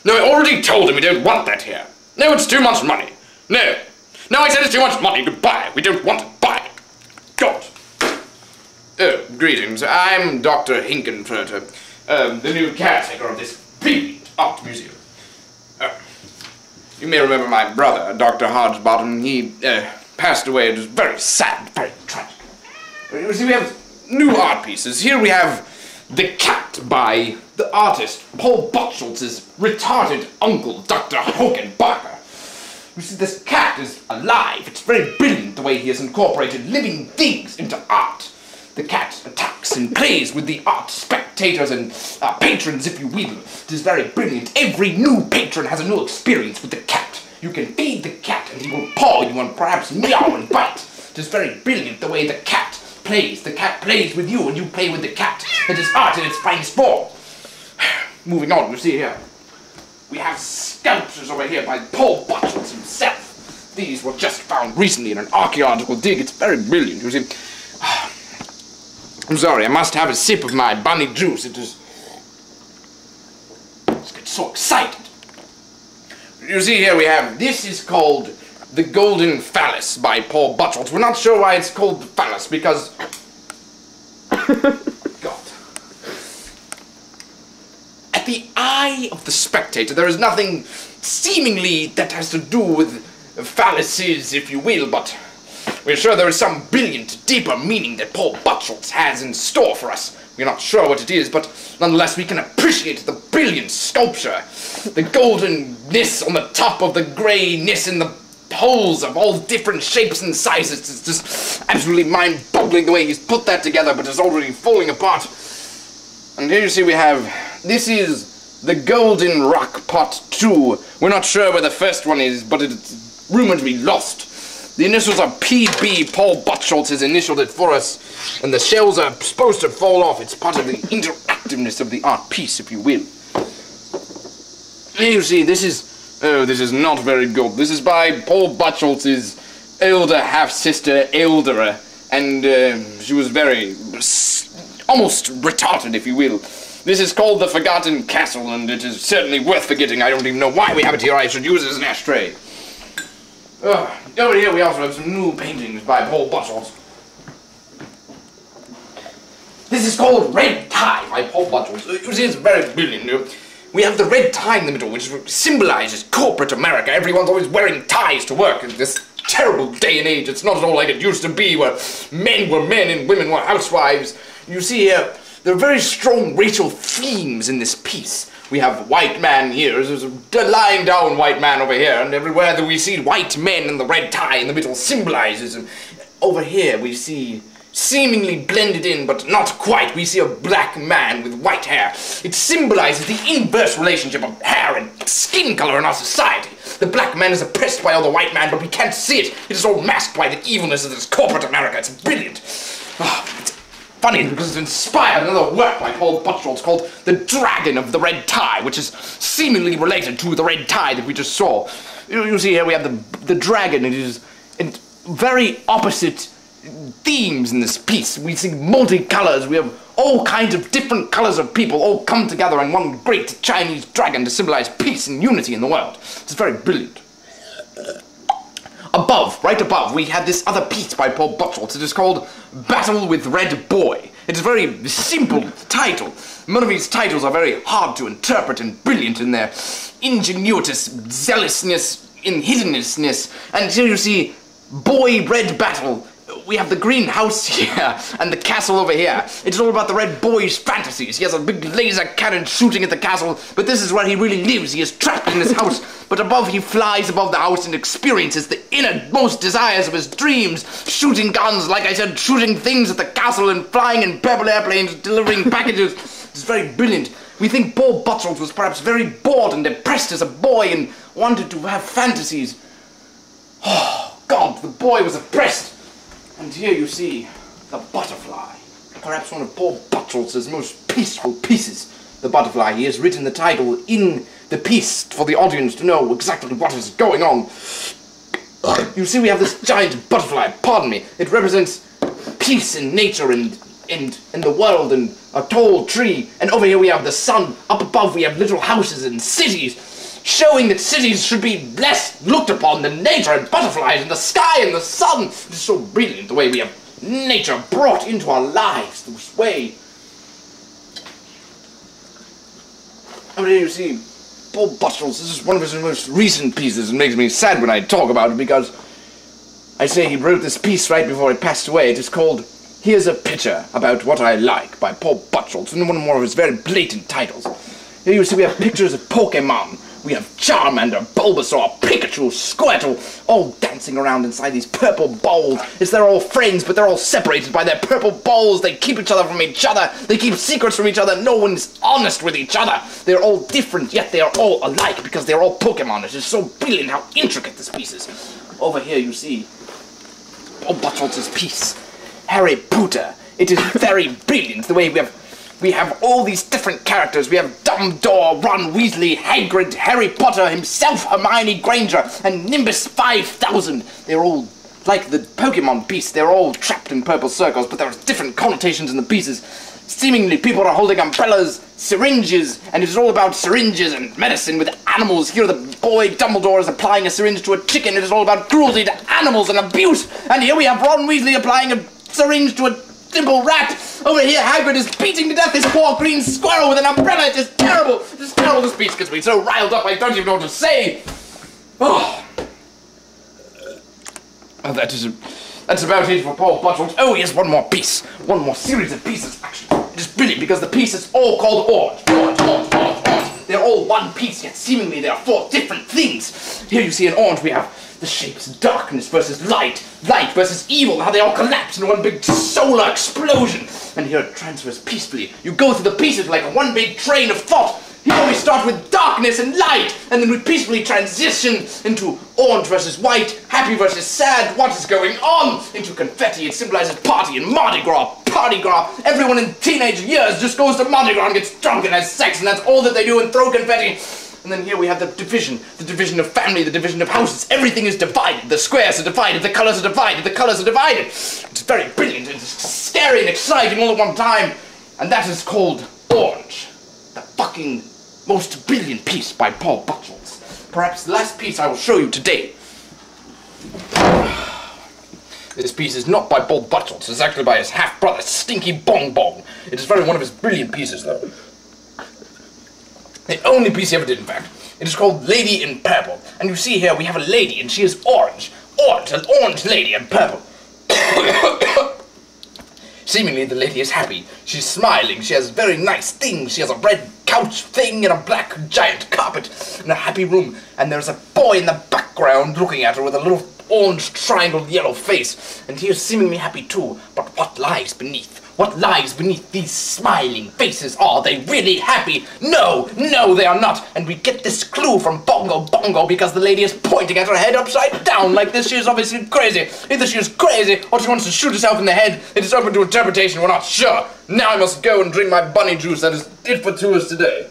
No, I already told him we don't want that here. No, it's too much money. No. No, I said it's too much money to buy. We don't want it. Buy it. God. Oh, greetings. I'm Dr. Hinkenfurter, the new caretaker of this brilliant art museum. You may remember my brother, Dr. Hodgebottom. He passed away. It was very sad, very tragic. You see, we have new art pieces. Here we have The Cat by the artist Paul Botschultz's retarded uncle, Dr. Hogan Barker. You see, this cat is alive. It's very brilliant the way he has incorporated living things into art. The cat attacks and plays with the art spectators and patrons, if you will. It is very brilliant. Every new patron has a new experience with the cat. You can feed the cat and he will paw you and perhaps meow and bite. It is very brilliant the way the cat plays. The cat plays with you and you play with the cat. It is art in its finest form. Moving on, you see here. We have sculptures over here by Paul Botschultz himself. These were just found recently in an archaeological dig. It's very brilliant, you see. I'm sorry, I must have a sip of my bunny juice. I just get so excited. You see here we have, this is called The Golden Phallus by Paul Botschultz. We're not sure why it's called the phallus, because... God. At the eye of the spectator, there is nothing seemingly that has to do with phalluses, if you will, but we're sure there is some brilliant, deeper meaning that Paul Botschultz has in store for us. We're not sure what it is, but nonetheless we can appreciate the brilliant sculpture. The goldenness on the top of the greyness in the holes of all different shapes and sizes. It's just absolutely mind-boggling the way he's put that together, but it's already falling apart. And here you see we have, this is the Golden Rock Pot 2. We're not sure where the first one is, but it's rumored to be lost. The initials are PB. Paul Botschultz has initialed it for us, and the shells are supposed to fall off. It's part of the interactiveness of the art piece, if you will. Here you see, this is not very good. This is by Paul Botschultz's elder half-sister, Eldera, and she was very, almost retarded, if you will. This is called The Forgotten Castle, and it is certainly worth forgetting. I don't even know why we have it here. I should use it as an ashtray. Over here we also have some new paintings by Paul Botschultz. This is called Red Tie by Paul Botschultz. You see, it's very brilliant. We have the red tie in the middle, which symbolizes corporate America. Everyone's always wearing ties to work in this terrible day and age. It's not at all like it used to be, where men were men and women were housewives. You see here, there are very strong racial themes in this piece. We have white man here, there's a lying down white man over here, and everywhere that we see white men and the red tie in the middle symbolizes. And over here we see, seemingly blended in, but not quite, we see a black man with white hair. It symbolizes the inverse relationship of hair and skin color in our society. The black man is oppressed by all the white man, but we can't see it. It is all masked by the evilness of this corporate America. It's brilliant. It's funny because it's inspired another work by Paul Botschultz called The Dragon of the Red Tie, which is seemingly related to the red tie that we just saw. You see here we have the dragon. It is very opposite themes in this piece. We see multicolors. We have all kinds of different colors of people all come together in one great Chinese dragon to symbolize peace and unity in the world. It's very brilliant. Above, right above, we have this other piece by Paul Botschultz. It is called Battle with Red Boy. It is a very simple title. None of these titles are very hard to interpret and brilliant in their ingenuitous zealousness, in hiddenness. And here you see Boy Red Battle. We have the greenhouse here and the castle over here. It's all about the red boy's fantasies. He has a big laser cannon shooting at the castle, but this is where he really lives. He is trapped in this house, but above he flies above the house and experiences the innermost desires of his dreams. Shooting guns, like I said, shooting things at the castle and flying in purple airplanes, delivering packages. It's very brilliant. We think Paul Botschultz was perhaps very bored and depressed as a boy and wanted to have fantasies. Oh, God, the boy was oppressed. And here you see the butterfly, perhaps one of Paul Botschultz's most peaceful pieces. The butterfly, he has written the title in the piece for the audience to know exactly what is going on. You see we have this giant butterfly, pardon me, it represents peace in nature and the world and a tall tree. And over here we have the sun, up above we have little houses and cities. showing that cities should be less looked upon than nature and butterflies and the sky and the sun. It is so brilliant the way we have nature brought into our lives this way. I mean, you see, Paul Buttrell's, this is one of his most recent pieces. It makes me sad when I talk about it because I say he wrote this piece right before he passed away. It is called Here's a Picture About What I Like by Paul Buttrell. It's one more of his very blatant titles. Here you see we have pictures of Pokemon. We have Charmander, Bulbasaur, Pikachu, Squirtle, all dancing around inside these purple bowls. They're all friends, but they're all separated by their purple bowls. They keep each other from each other. They keep secrets from each other. No one's honest with each other. They're all different, yet they are all alike because they're all Pokemon. It is so brilliant how intricate this piece is. Over here you see Paul Buttrell's piece, Harry Potter. It is very brilliant the way we have all these different characters. We have Dumbledore, Ron Weasley, Hagrid, Harry Potter himself, Hermione Granger, and Nimbus 5000. They're all like the Pokemon piece. They're all trapped in purple circles, but there are different connotations in the pieces. Seemingly, people are holding umbrellas, syringes, and it's all about syringes and medicine with animals. Here the boy Dumbledore is applying a syringe to a chicken. It is all about cruelty to animals and abuse. And here we have Ron Weasley applying a syringe to a simple rat. Over here, Hagrid is beating to death this poor green squirrel with an umbrella. It is terrible. It is terrible. This speech gets me so riled up I don't even know what to say. Oh, that's about it for Paul Buttrell. Oh, here's one more piece. One more series of pieces, actually. It is brilliant because the piece is all called Orange. Orange, orange, orange, orange. They're all one piece, yet seemingly there are four different things. Here you see in Orange we have the shapes darkness versus light, light versus evil, how they all collapse in one big solar explosion. And here it transfers peacefully. You go through the pieces like one big train of thought. Here we start with darkness and light, and then we peacefully transition into orange versus white, happy versus sad, what is going on, into confetti. It symbolizes party and Mardi Gras, party gras. Everyone in teenage years just goes to Mardi Gras and gets drunk and has sex, and that's all that they do, and throw confetti. And then here we have the division of family, the division of houses. Everything is divided. The squares are divided, the colors are divided, the colors are divided. It's very brilliant, it's scary and exciting all at one time. And that is called Orange. The fucking most brilliant piece by Paul Buttrell. Perhaps the last piece I will show you today. This piece is not by Paul Buttrell. It's actually by his half-brother, Stinky Bong Bong. It is one of his brilliant pieces, though. The only piece he ever did, in fact. It is called Lady in Purple. And you see here we have a lady, and she is orange. Orange, an orange lady in purple. Seemingly the lady is happy. She's smiling. She has very nice things. She has a red couch thing and a black giant carpet and a happy room. And there's a boy in the background looking at her with a little orange triangled yellow face. And he is seemingly happy too. But what lies beneath? What lies beneath these smiling faces? Are they really happy? No, no, they are not. And we get this clue from Bongo Bongo because the lady is pointing at her head upside down like this. She is obviously crazy. Either she is crazy or she wants to shoot herself in the head. It is open to interpretation. We're not sure. Now I must go and drink my bunny juice. That is it for tours today.